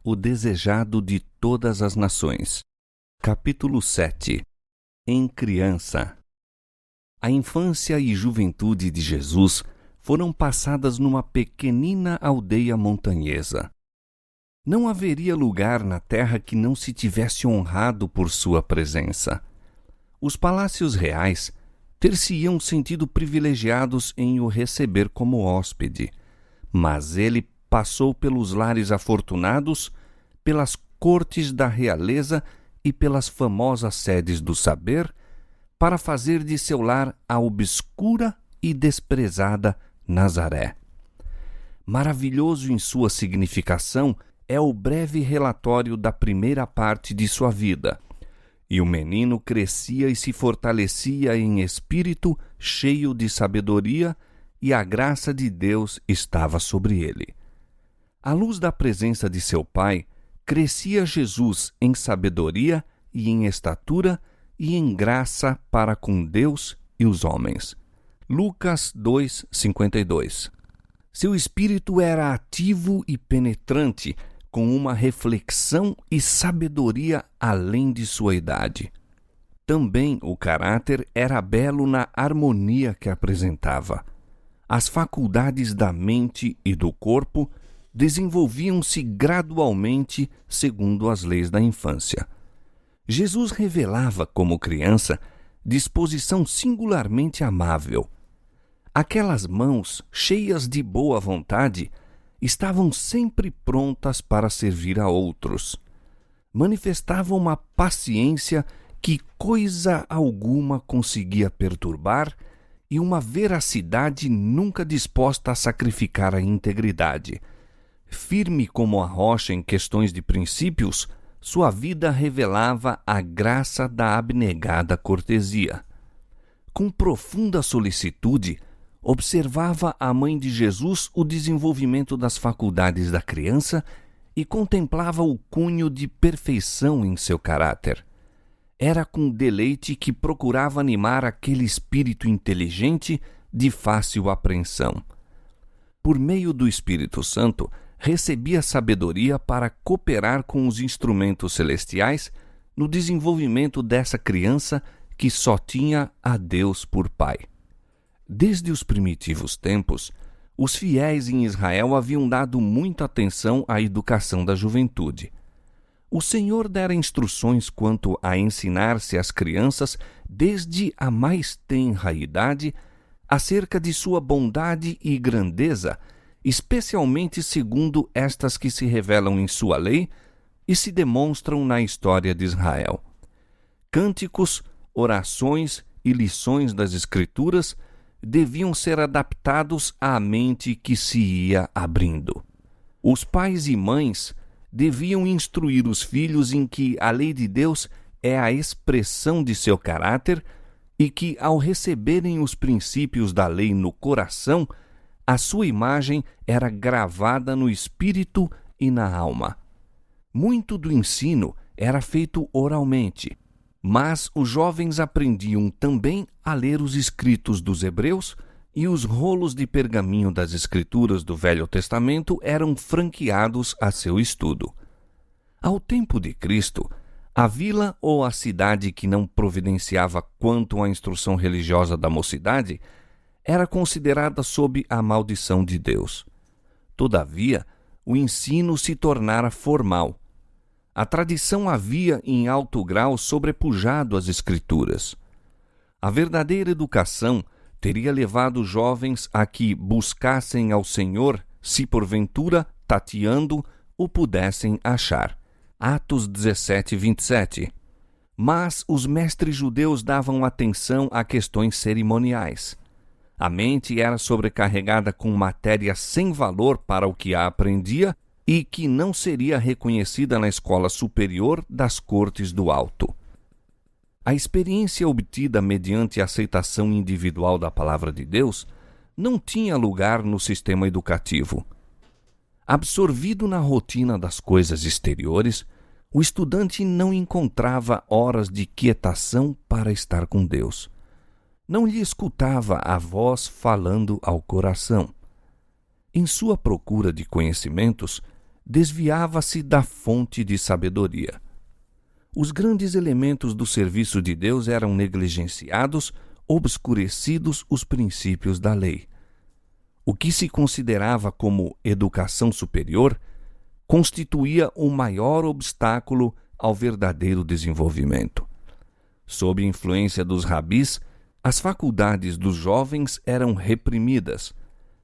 o desejado de todas as nações. Capítulo 7. Em criança. A infância e juventude de Jesus foram passadas numa pequenina aldeia montanhesa. Não haveria lugar na terra que não se tivesse honrado por sua presença. Os palácios reais ter-se-iam sentido privilegiados em o receber como hóspede, mas ele passou pelos lares afortunados, pelas cortes da realeza e pelas famosas sedes do saber, para fazer de seu lar a obscura e desprezada Nazaré. Maravilhoso em sua significação é o breve relatório da primeira parte de sua vida. E o menino crescia e se fortalecia em espírito, cheio de sabedoria, e a graça de Deus estava sobre ele. À luz da presença de seu pai, crescia Jesus em sabedoria e em estatura e em graça para com Deus e os homens. Lucas 2:52. Seu espírito era ativo e penetrante, com uma reflexão e sabedoria além de sua idade. Também o caráter era belo na harmonia que apresentava. As faculdades da mente e do corpo desenvolviam-se gradualmente segundo as leis da infância. Jesus revelava, como criança, disposição singularmente amável. Aquelas mãos, cheias de boa vontade, estavam sempre prontas para servir a outros. Manifestavam uma paciência que coisa alguma conseguia perturbar e uma veracidade nunca disposta a sacrificar a integridade. Firme como a rocha em questões de princípios, sua vida revelava a graça da abnegada cortesia. Com profunda solicitude, observava a mãe de Jesus o desenvolvimento das faculdades da criança e contemplava o cunho de perfeição em seu caráter. Era com deleite que procurava animar aquele espírito inteligente de fácil apreensão. Por meio do Espírito Santo, recebia sabedoria para cooperar com os instrumentos celestiais no desenvolvimento dessa criança que só tinha a Deus por Pai. Desde os primitivos tempos, os fiéis em Israel haviam dado muita atenção à educação da juventude. O Senhor dera instruções quanto a ensinar-se às crianças, desde a mais tenra idade, acerca de sua bondade e grandeza, especialmente segundo estas que se revelam em sua lei e se demonstram na história de Israel. Cânticos, orações e lições das Escrituras deviam ser adaptados à mente que se ia abrindo. Os pais e mães deviam instruir os filhos em que a lei de Deus é a expressão de seu caráter e que, ao receberem os princípios da lei no coração, a sua imagem era gravada no espírito e na alma. Muito do ensino era feito oralmente, mas os jovens aprendiam também a ler os escritos dos hebreus e os rolos de pergaminho das Escrituras do Velho Testamento eram franqueados a seu estudo. Ao tempo de Cristo, a vila ou a cidade que não providenciava quanto à instrução religiosa da mocidade era considerada sob a maldição de Deus. Todavia, o ensino se tornara formal. A tradição havia em alto grau sobrepujado as Escrituras. A verdadeira educação teria levado os jovens a que buscassem ao Senhor, se porventura, tateando, o pudessem achar. Atos 17:27. Mas os mestres judeus davam atenção a questões cerimoniais. A mente era sobrecarregada com matéria sem valor para o que a aprendia e que não seria reconhecida na escola superior das cortes do alto. A experiência obtida mediante a aceitação individual da palavra de Deus não tinha lugar no sistema educativo. Absorvido na rotina das coisas exteriores, o estudante não encontrava horas de quietação para estar com Deus. Não lhe escutava a voz falando ao coração. Em sua procura de conhecimentos, desviava-se da fonte de sabedoria. Os grandes elementos do serviço de Deus eram negligenciados, obscurecidos os princípios da lei. O que se considerava como educação superior constituía o maior obstáculo ao verdadeiro desenvolvimento. Sob influência dos rabis, as faculdades dos jovens eram reprimidas.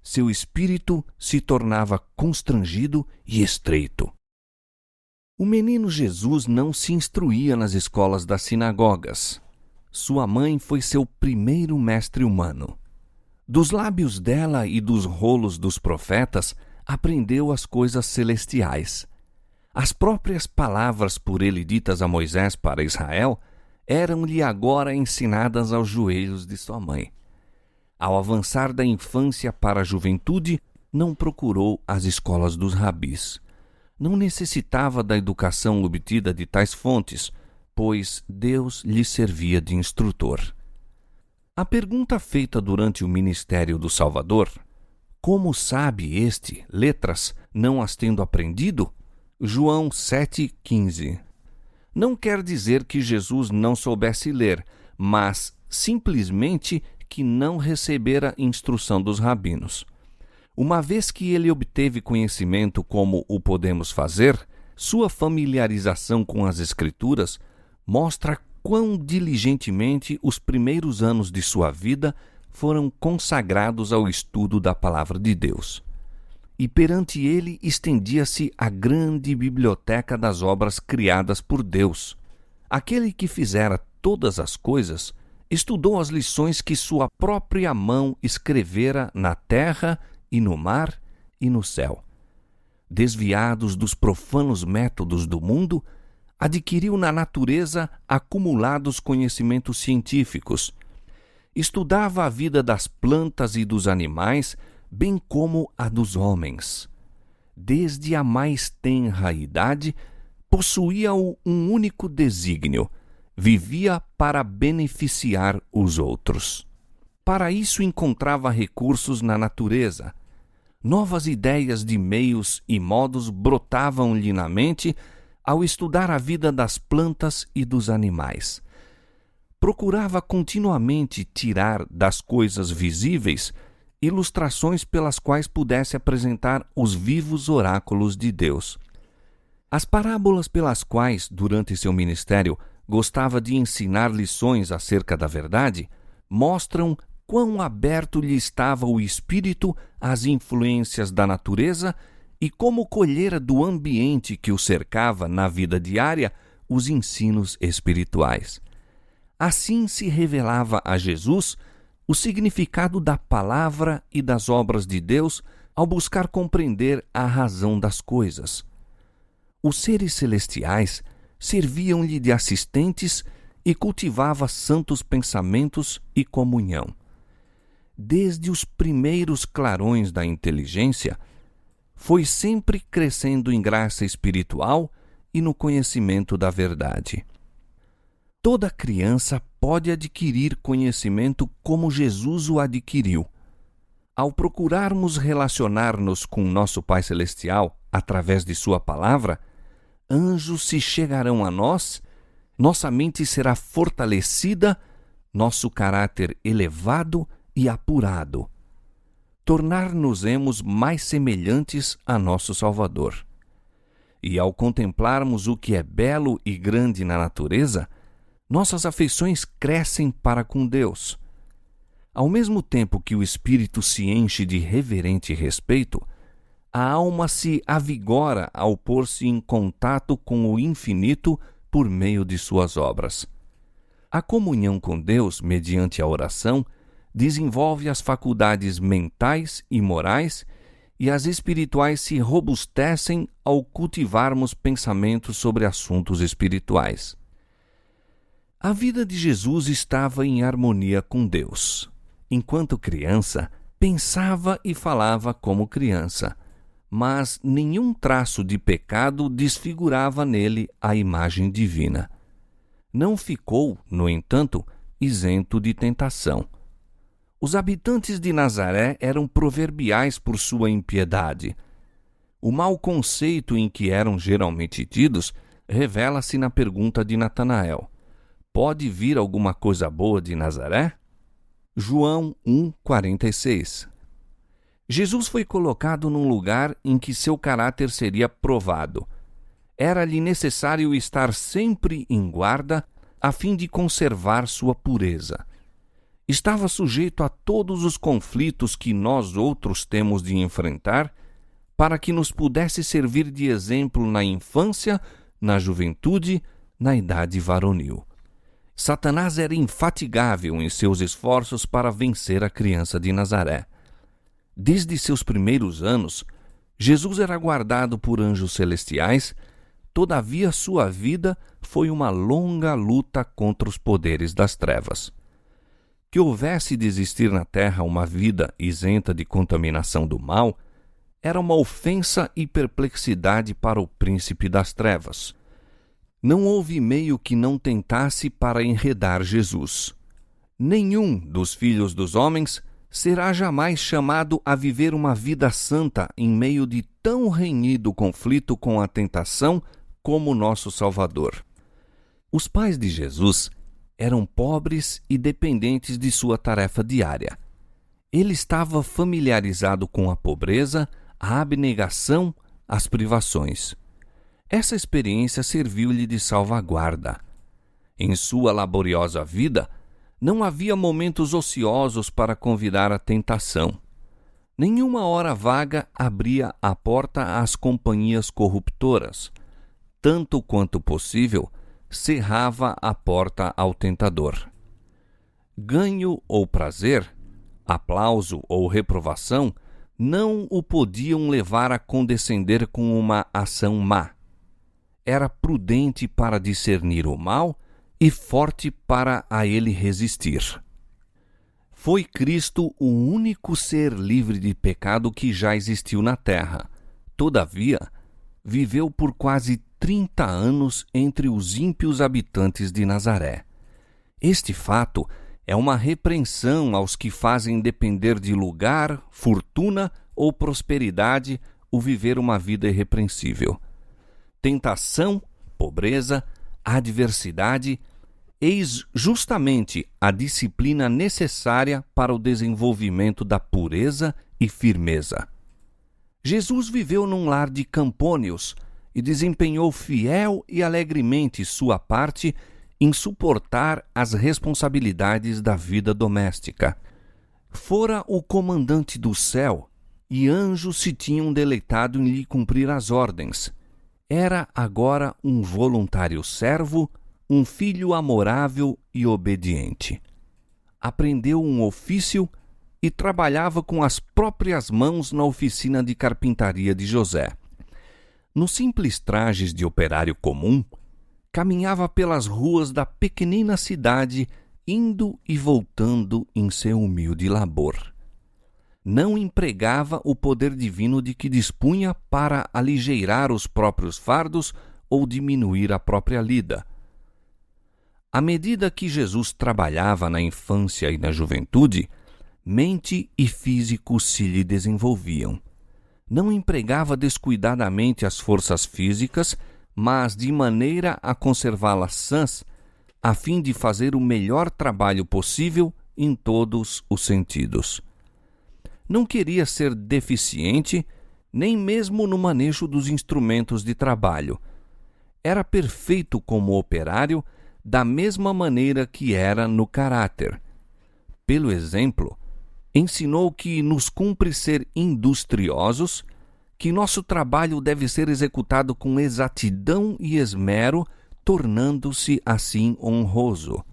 Seu espírito se tornava constrangido e estreito. O menino Jesus não se instruía nas escolas das sinagogas. Sua mãe foi seu primeiro mestre humano. Dos lábios dela e dos rolos dos profetas, aprendeu as coisas celestiais. As próprias palavras por ele ditas a Moisés para Israel eram-lhe agora ensinadas aos joelhos de sua mãe. Ao avançar da infância para a juventude, não procurou as escolas dos rabis. Não necessitava da educação obtida de tais fontes, pois Deus lhe servia de instrutor. A pergunta feita durante o ministério do Salvador, como sabe este letras, não as tendo aprendido? João 7,15. Não quer dizer que Jesus não soubesse ler, mas simplesmente que não recebera instrução dos rabinos. Uma vez que ele obteve conhecimento como o podemos fazer, sua familiarização com as Escrituras mostra quão diligentemente os primeiros anos de sua vida foram consagrados ao estudo da Palavra de Deus. E perante ele estendia-se a grande biblioteca das obras criadas por Deus. Aquele que fizera todas as coisas estudou as lições que sua própria mão escrevera na terra e no mar e no céu. Desviados dos profanos métodos do mundo, adquiriu na natureza acumulados conhecimentos científicos. Estudava a vida das plantas e dos animais, bem como a dos homens. Desde a mais tenra idade, possuía-o um único desígnio: vivia para beneficiar os outros. Para isso encontrava recursos na natureza. Novas ideias de meios e modos brotavam-lhe na mente ao estudar a vida das plantas e dos animais. Procurava continuamente tirar das coisas visíveis ilustrações pelas quais pudesse apresentar os vivos oráculos de Deus. As parábolas pelas quais, durante seu ministério, gostava de ensinar lições acerca da verdade, mostram quão aberto lhe estava o espírito às influências da natureza e como colhera do ambiente que o cercava na vida diária os ensinos espirituais. Assim se revelava a Jesus o significado da palavra e das obras de Deus ao buscar compreender a razão das coisas. Os seres celestiais serviam-lhe de assistentes e cultivava santos pensamentos e comunhão. Desde os primeiros clarões da inteligência, foi sempre crescendo em graça espiritual e no conhecimento da verdade. Toda criança pode adquirir conhecimento como Jesus o adquiriu. Ao procurarmos relacionar-nos com nosso Pai Celestial através de sua palavra, anjos se chegarão a nós, nossa mente será fortalecida, nosso caráter elevado e apurado. Tornar-nos-emos mais semelhantes a nosso Salvador. E ao contemplarmos o que é belo e grande na natureza, nossas afeições crescem para com Deus. Ao mesmo tempo que o espírito se enche de reverente respeito, a alma se avigora ao pôr-se em contato com o infinito por meio de suas obras. A comunhão com Deus, mediante a oração, desenvolve as faculdades mentais e morais, e as espirituais se robustecem ao cultivarmos pensamentos sobre assuntos espirituais. A vida de Jesus estava em harmonia com Deus. Enquanto criança, pensava e falava como criança, mas nenhum traço de pecado desfigurava nele a imagem divina. Não ficou, no entanto, isento de tentação. Os habitantes de Nazaré eram proverbiais por sua impiedade. O mau conceito em que eram geralmente tidos revela-se na pergunta de Natanael: pode vir alguma coisa boa de Nazaré? João 1,46. Jesus foi colocado num lugar em que seu caráter seria provado. Era-lhe necessário estar sempre em guarda a fim de conservar sua pureza. Estava sujeito a todos os conflitos que nós outros temos de enfrentar, para que nos pudesse servir de exemplo na infância, na juventude, na idade varonil. Satanás era infatigável em seus esforços para vencer a criança de Nazaré. Desde seus primeiros anos, Jesus era guardado por anjos celestiais, todavia sua vida foi uma longa luta contra os poderes das trevas. Que houvesse de existir na terra uma vida isenta de contaminação do mal, era uma ofensa e perplexidade para o príncipe das trevas. Não houve meio que não tentasse para enredar Jesus. Nenhum dos filhos dos homens será jamais chamado a viver uma vida santa em meio de tão renhido conflito com a tentação como nosso Salvador. Os pais de Jesus eram pobres e dependentes de sua tarefa diária. Ele estava familiarizado com a pobreza, a abnegação, as privações. Essa experiência serviu-lhe de salvaguarda. Em sua laboriosa vida, não havia momentos ociosos para convidar a tentação. Nenhuma hora vaga abria a porta às companhias corruptoras. Tanto quanto possível, cerrava a porta ao tentador. Ganho ou prazer, aplauso ou reprovação, não o podiam levar a condescender com uma ação má. Era prudente para discernir o mal e forte para a ele resistir. Foi Cristo o único ser livre de pecado que já existiu na terra. Todavia, viveu por quase 30 anos entre os ímpios habitantes de Nazaré. Este fato é uma repreensão aos que fazem depender de lugar, fortuna ou prosperidade o viver uma vida irrepreensível. Tentação, pobreza, adversidade, eis justamente a disciplina necessária para o desenvolvimento da pureza e firmeza. Jesus viveu num lar de campônios e desempenhou fiel e alegremente sua parte em suportar as responsabilidades da vida doméstica. Fora o comandante do céu, e anjos se tinham deleitado em lhe cumprir as ordens. Era agora um voluntário servo, um filho amorável e obediente. Aprendeu um ofício e trabalhava com as próprias mãos na oficina de carpintaria de José. Nos simples trajes de operário comum, caminhava pelas ruas da pequenina cidade, indo e voltando em seu humilde labor. Não empregava o poder divino de que dispunha para aligeirar os próprios fardos ou diminuir a própria lida. À medida que Jesus trabalhava na infância e na juventude, mente e físico se lhe desenvolviam. Não empregava descuidadamente as forças físicas, mas de maneira a conservá-las sãs, a fim de fazer o melhor trabalho possível em todos os sentidos. Não queria ser deficiente, nem mesmo no manejo dos instrumentos de trabalho. Era perfeito como operário, da mesma maneira que era no caráter. Pelo exemplo, ensinou que nos cumpre ser industriosos, que nosso trabalho deve ser executado com exatidão e esmero, tornando-se assim honroso.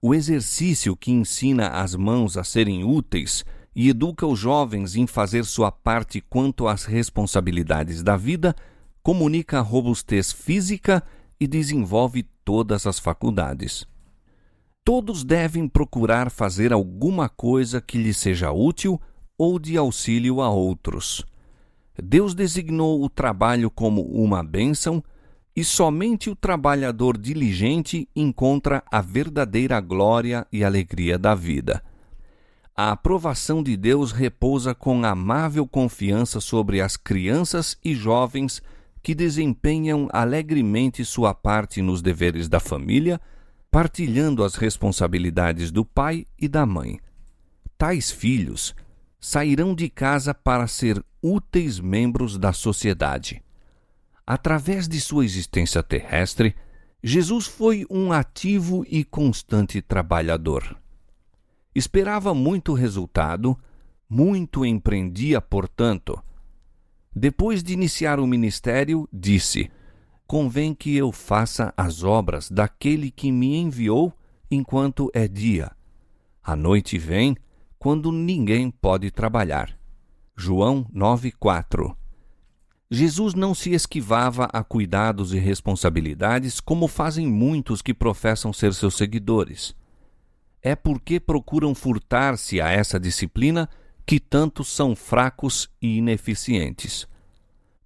O exercício que ensina as mãos a serem úteis e educa os jovens em fazer sua parte quanto às responsabilidades da vida, comunica a robustez física e desenvolve todas as faculdades. Todos devem procurar fazer alguma coisa que lhe seja útil ou de auxílio a outros. Deus designou o trabalho como uma bênção e somente o trabalhador diligente encontra a verdadeira glória e alegria da vida. A aprovação de Deus repousa com amável confiança sobre as crianças e jovens que desempenham alegremente sua parte nos deveres da família, partilhando as responsabilidades do pai e da mãe. Tais filhos sairão de casa para ser úteis membros da sociedade. Através de sua existência terrestre, Jesus foi um ativo e constante trabalhador. Esperava muito resultado, muito empreendia, portanto. Depois de iniciar o ministério, disse: convém que eu faça as obras daquele que me enviou enquanto é dia. A noite vem, quando ninguém pode trabalhar. João 9:4. Jesus não se esquivava a cuidados e responsabilidades como fazem muitos que professam ser seus seguidores. É porque procuram furtar-se a essa disciplina que tantos são fracos e ineficientes.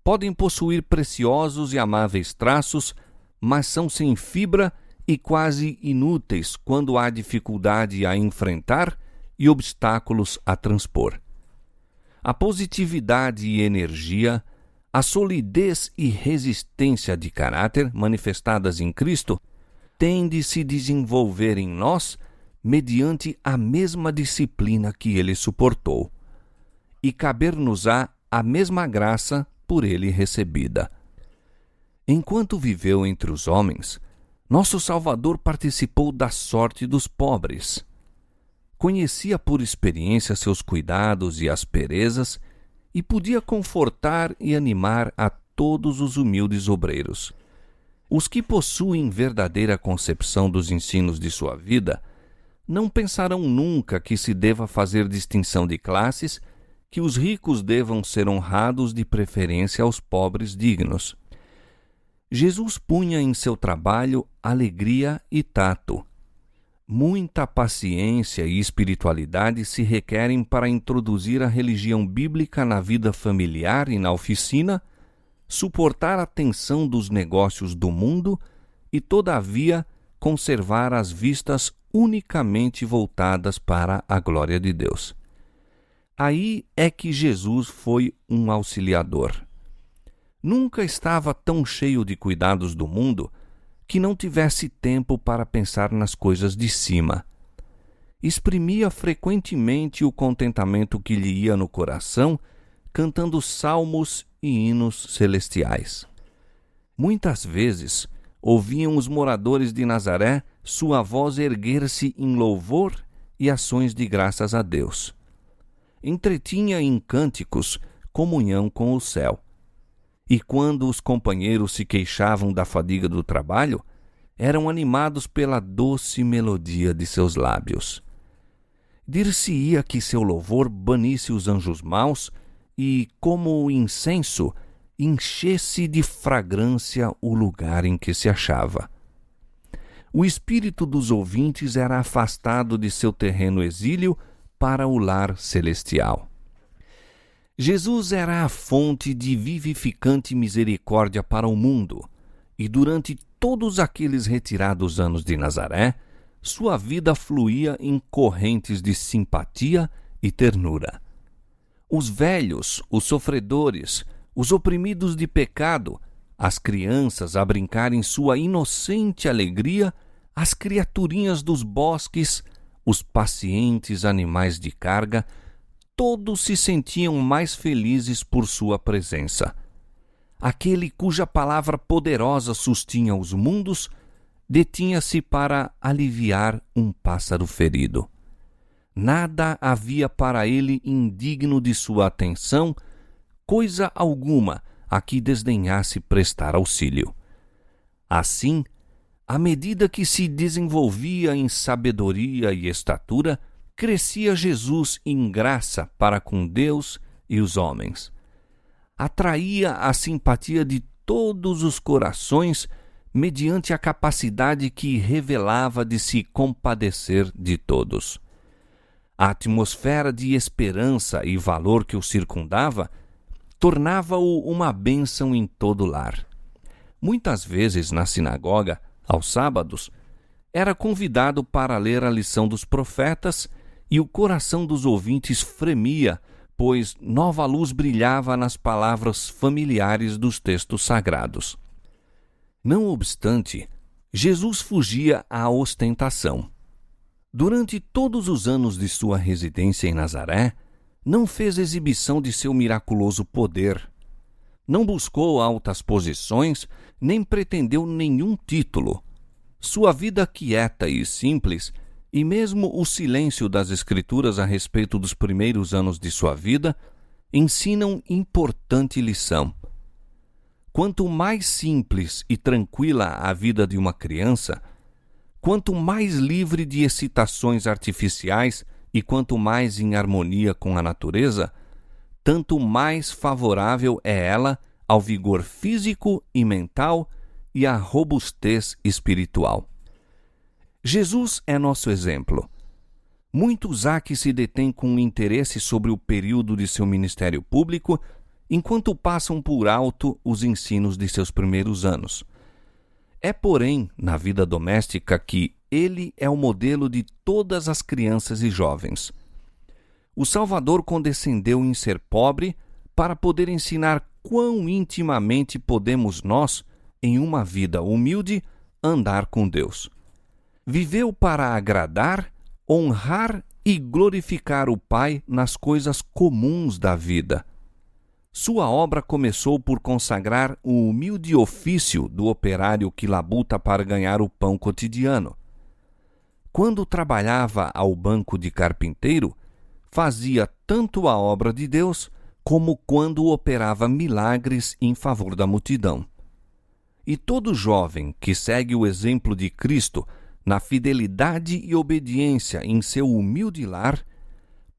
Podem possuir preciosos e amáveis traços, mas são sem fibra e quase inúteis quando há dificuldade a enfrentar e obstáculos a transpor. A positividade e energia, a solidez e resistência de caráter manifestadas em Cristo têm de se desenvolver em nós mediante a mesma disciplina que ele suportou, e caber-nos-á a mesma graça por ele recebida. Enquanto viveu entre os homens, nosso Salvador participou da sorte dos pobres. Conhecia por experiência seus cuidados e asperezas e podia confortar e animar a todos os humildes obreiros. Os que possuem verdadeira concepção dos ensinos de sua vida não pensarão nunca que se deva fazer distinção de classes, que os ricos devam ser honrados de preferência aos pobres dignos. Jesus punha em seu trabalho alegria e tato. Muita paciência e espiritualidade se requerem para introduzir a religião bíblica na vida familiar e na oficina, suportar a tensão dos negócios do mundo e, todavia, conservar as vistas unicamente voltadas para a glória de Deus. Aí é que Jesus foi um auxiliador. Nunca estava tão cheio de cuidados do mundo que não tivesse tempo para pensar nas coisas de cima. Exprimia frequentemente o contentamento que lhe ia no coração, cantando salmos e hinos celestiais. Muitas vezes ouviam os moradores de Nazaré sua voz erguer-se em louvor e ações de graças a Deus. Entretinha em cânticos comunhão com o céu. E quando os companheiros se queixavam da fadiga do trabalho, eram animados pela doce melodia de seus lábios. Dir-se-ia que seu louvor banisse os anjos maus e, como o incenso, enchesse de fragrância o lugar em que se achava. O espírito dos ouvintes era afastado de seu terreno exílio para o lar celestial. Jesus era a fonte de vivificante misericórdia para o mundo, e durante todos aqueles retirados anos de Nazaré, sua vida fluía em correntes de simpatia e ternura. Os velhos, os sofredores, os oprimidos de pecado, as crianças a brincar em sua inocente alegria, as criaturinhas dos bosques, os pacientes animais de carga, todos se sentiam mais felizes por sua presença. Aquele cuja palavra poderosa sustinha os mundos, detinha-se para aliviar um pássaro ferido. Nada havia para ele indigno de sua atenção, coisa alguma a que desdenhasse prestar auxílio. Assim, à medida que se desenvolvia em sabedoria e estatura, crescia Jesus em graça para com Deus e os homens. Atraía a simpatia de todos os corações mediante a capacidade que revelava de se compadecer de todos. A atmosfera de esperança e valor que o circundava tornava-o uma bênção em todo lar. Muitas vezes na sinagoga, aos sábados, era convidado para ler a lição dos profetas e o coração dos ouvintes fremia, pois nova luz brilhava nas palavras familiares dos textos sagrados. Não obstante, Jesus fugia à ostentação. Durante todos os anos de sua residência em Nazaré, não fez exibição de seu miraculoso poder. Não buscou altas posições, nem pretendeu nenhum título. Sua vida quieta e simples, e mesmo o silêncio das Escrituras a respeito dos primeiros anos de sua vida, ensinam importante lição. Quanto mais simples e tranquila a vida de uma criança, quanto mais livre de excitações artificiais e quanto mais em harmonia com a natureza, tanto mais favorável é ela ao vigor físico e mental e à robustez espiritual. Jesus é nosso exemplo. Muitos há que se detêm com interesse sobre o período de seu ministério público, enquanto passam por alto os ensinos de seus primeiros anos. É, porém, na vida doméstica que ele é o modelo de todas as crianças e jovens. O Salvador condescendeu em ser pobre para poder ensinar quão intimamente podemos nós, em uma vida humilde, andar com Deus. Viveu para agradar, honrar e glorificar o Pai nas coisas comuns da vida. Sua obra começou por consagrar o humilde ofício do operário que labuta para ganhar o pão cotidiano. Quando trabalhava ao banco de carpinteiro, fazia tanto a obra de Deus como quando operava milagres em favor da multidão. E todo jovem que segue o exemplo de Cristo na fidelidade e obediência em seu humilde lar,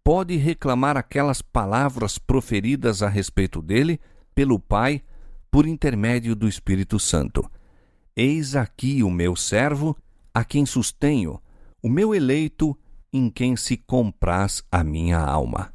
pode reclamar aquelas palavras proferidas a respeito dele pelo Pai por intermédio do Espírito Santo. Eis aqui o meu servo, a quem sustenho, o meu eleito, em quem se compraz a minha alma.